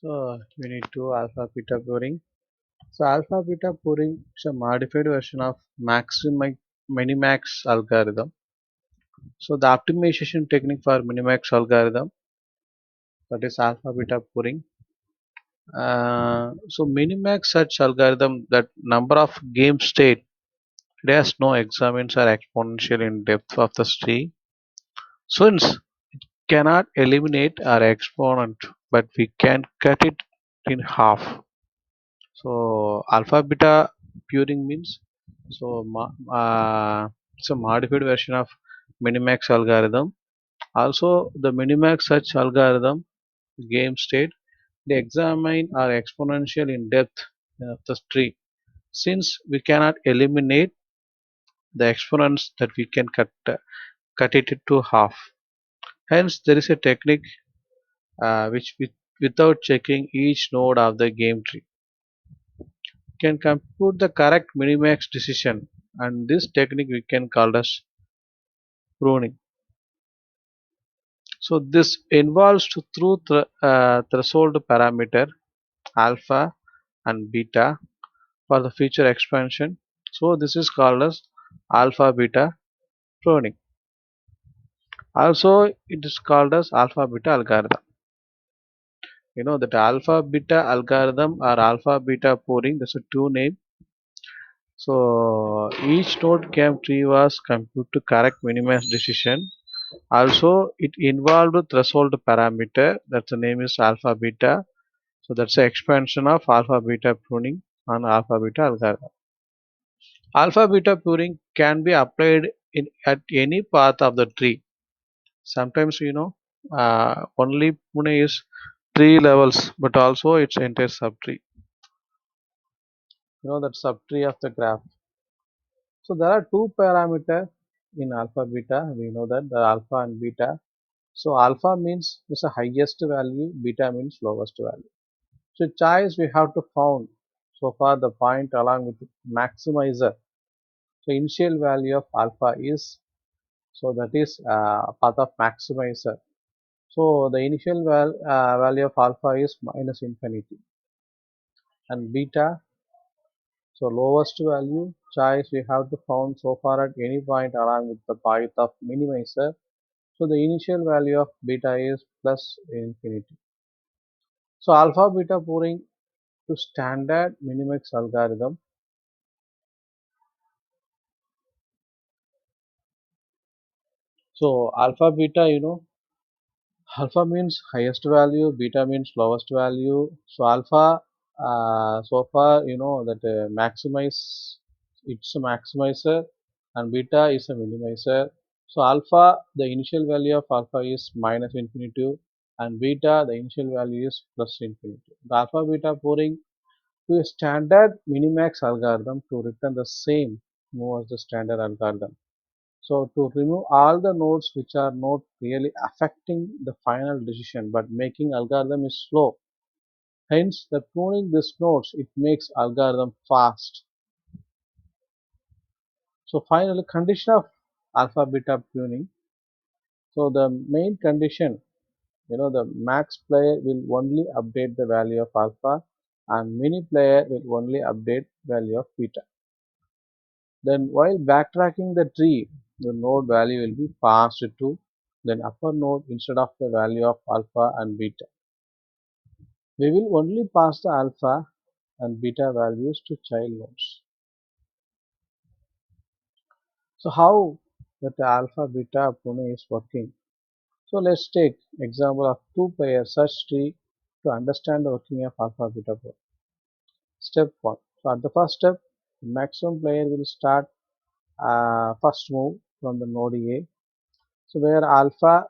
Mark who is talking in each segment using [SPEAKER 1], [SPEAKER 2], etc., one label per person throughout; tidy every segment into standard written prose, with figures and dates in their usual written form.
[SPEAKER 1] So we need to alpha beta pooring. So alpha beta pooring is a modified version of minimax algorithm. So the optimization technique for minimax algorithm, that is alpha beta pooring. So minimax search algorithm, that number of game state, it has no examines are exponential in depth of the tree. Since cannot eliminate our exponent, but we can cut it in half. So alpha beta pooring means, so it's a modified version of minimax algorithm. Also, the minimax search algorithm game state, they examine our exponential in depth of the tree. Since we cannot eliminate the exponents, that we can cut it to half. Hence, there is a technique without checking each node of the game tree can compute the correct minimax decision, and this technique we can call as pruning. So this involves to through threshold parameter alpha and beta for the feature expansion. So this is called as alpha beta pruning. Also it is called as alpha beta algorithm. You know that alpha beta algorithm or alpha beta pruning, there's a two name. So each node game tree was computed to correct minimax decision. Also, it involved threshold parameter. That's the name is alpha beta. So that's the expansion of alpha beta pruning on alpha beta algorithm. Alpha beta pruning can be applied at any path of the tree. Sometimes only pruning is tree levels, but also its entire subtree. You know that subtree of the graph. So there are two parameters in alpha beta. We know that the alpha and beta. So alpha means is the highest value, beta means lowest value. So choice we have to found so far the point along with maximizer. So initial value of alpha is, so that is path of maximizer. So the initial value of alpha is minus infinity, and beta, so lowest value choice we have to found so far at any point along with the path of minimizer. So the initial value of beta is plus infinity. So alpha beta pooring to standard minimax algorithm. So alpha beta, alpha means highest value, beta means lowest value. So alpha, so far that maximize, it's a maximizer, and beta is a minimizer. So alpha, the initial value of alpha is minus infinity, and beta, the initial value is plus infinity. The alpha beta pooring to a standard minimax algorithm to return the same move as the standard algorithm. So to remove all the nodes which are not really affecting the final decision but making algorithm is slow. Hence the pruning these nodes, it makes algorithm fast. So finally condition of alpha beta pruning. So the main condition, the max player will only update the value of alpha and mini player will only update value of beta. Then while backtracking the tree, the node value will be passed to then upper node instead of the value of alpha and beta. We will only pass the alpha and beta values to child nodes. So how that alpha beta pruning is working? So let's take example of two player search tree to understand the working of alpha beta pruning. Step 1. So at the first step, the maximum player will start first move from the node A. So where alpha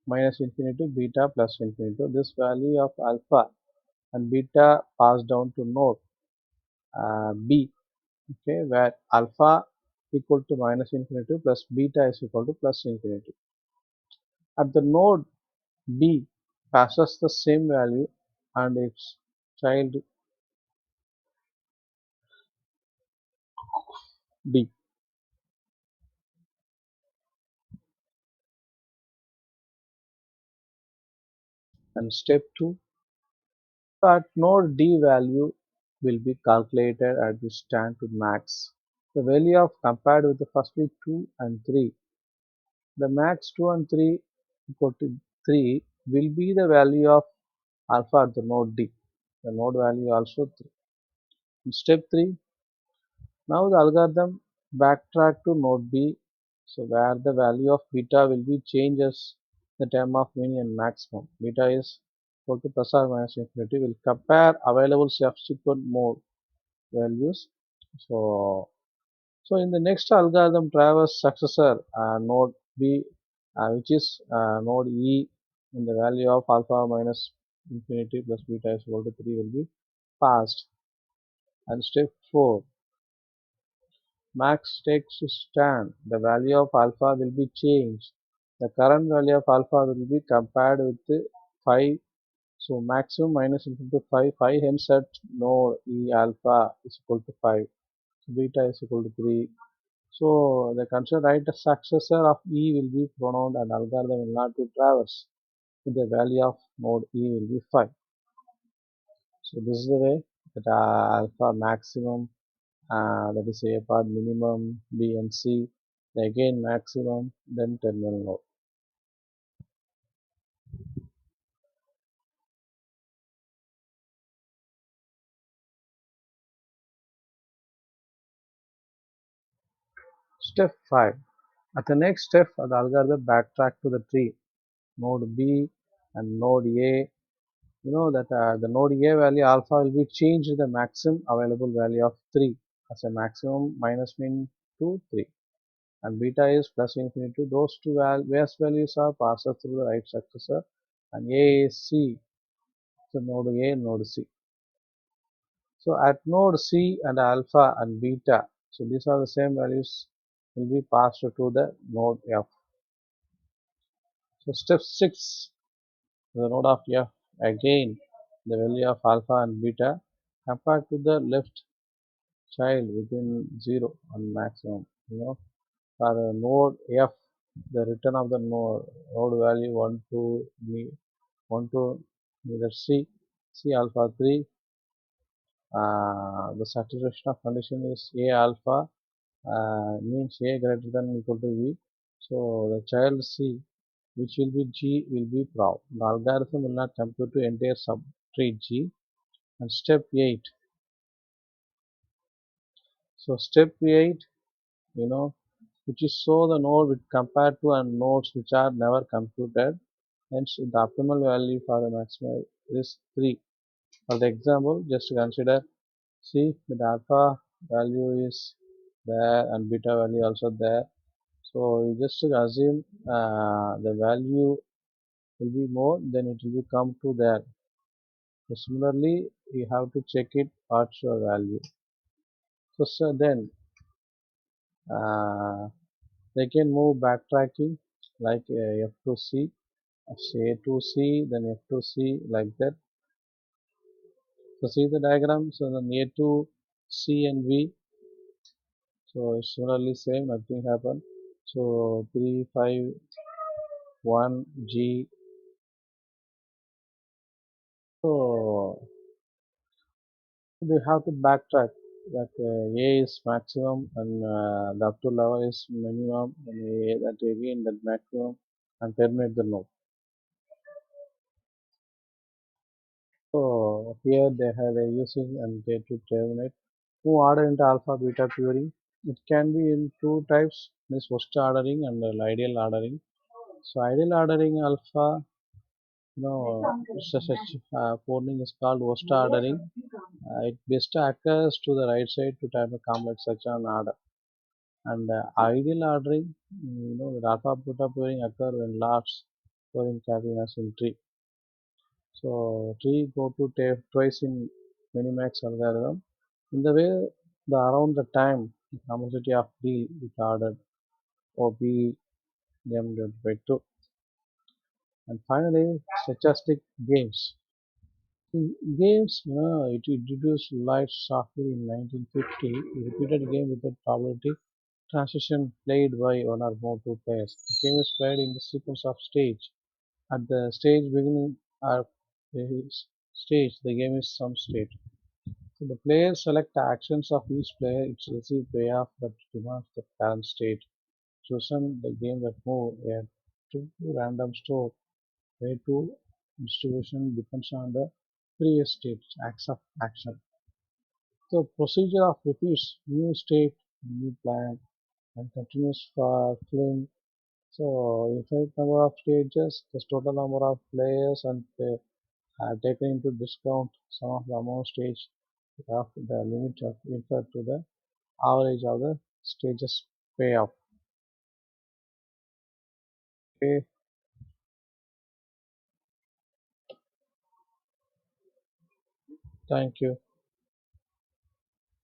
[SPEAKER 1] minus infinity, beta plus infinity. This value of alpha and beta passed down to node B, okay, where alpha equal to minus infinity plus beta is equal to plus infinity. At the node B passes the same value and its child D. And step 2, So at node D value will be calculated at this stand to max. The value of compared with the firstly 2 and 3. The max 2 and 3 equal to 3 will be the value of alpha at the node D. The node value also 3. In step 3, now the algorithm backtrack to node B, so where the value of beta will be changes the term of mean and maximum. Beta is equal to plus or minus infinity. Will compare available subsequent mode values. So, so in the next algorithm, traverse successor node B, which is node E, in the value of alpha minus infinity plus beta is equal to 3 will be passed. And step 4, max takes stand. The value of alpha will be changed. The current value of alpha will be compared with 5. So maximum minus into 5. 5 hence at node E alpha is equal to 5. Beta is equal to 3. So the considered right successor of E will be pronounced and algorithm will not be traversed. The value of node E will be 5. So this is the way that alpha maximum, that is A part minimum, B and C, then again maximum, then terminal node. Step 5. At the next step, the algorithm backtrack to the tree, node B and node A. You know that the node A value alpha will be changed to the maximum available value of 3 as a maximum minus min to 3. And beta is plus infinity. Those two base values are passed through the right successor, and A is C, so node A, node C. So at node C and alpha and beta, so these are the same values will be passed to the node F. So step 6, the node of F, again the value of alpha and beta compared to the left child within 0 and maximum. For a node F, the return of the node value 1 to 1 to either C alpha 3. The satisfaction of condition is A alpha, means A greater than or equal to V. So the child C, which will be G, will be proud. The algorithm will not compute to entire subtree G. And step 8. So step 8, you know, which is so the node with compared to and nodes which are never computed. Hence, the optimal value for the maximum is 3. For the example, just consider see the alpha value is there and beta value also there. So you just assume the value will be more, then it will be come to there. So similarly, you have to check it what's your value. So then uh, they can move backtracking like F to C, A to C, then F to C like that. So see the diagram. So then A to C and V. So it's similarly same, nothing happened. So 3, 5, 1, G. So we have to backtrack that A is maximum and the up to level is minimum and A, that again that maximum and terminate the node. So here they have a using and get to terminate. Move order into alpha beta query. It can be in two types, means first ordering and ideal ordering. So ideal ordering alpha, such coding is called worst ordering. It best occurs to the right side to type a complex such an order. And ideal ordering, the alpha beta pairing occur when last pairing happiness in tree. So tree go to twice in minimax algorithm. In the way the around the time the complexity of D is ordered OB m divided by 2. And finally, stochastic games. In games, it introduced light software in 1950. A repeated game with a probability transition played by one or more two players. The game is played in the sequence of stage. At the stage beginning are stage. The game is some state. So the players select the actions of each player. It's receive payoff that demands the current state. Chosen the game that move a to random store. Way to distribution depends on the previous state acts of action. So procedure of repeats new state, new plan, and continuous for filling. So infinite number of stages, the total number of players, and taken into discount some of the amount stage of the limit of inferred to the average of the stages payoff. Okay, thank you.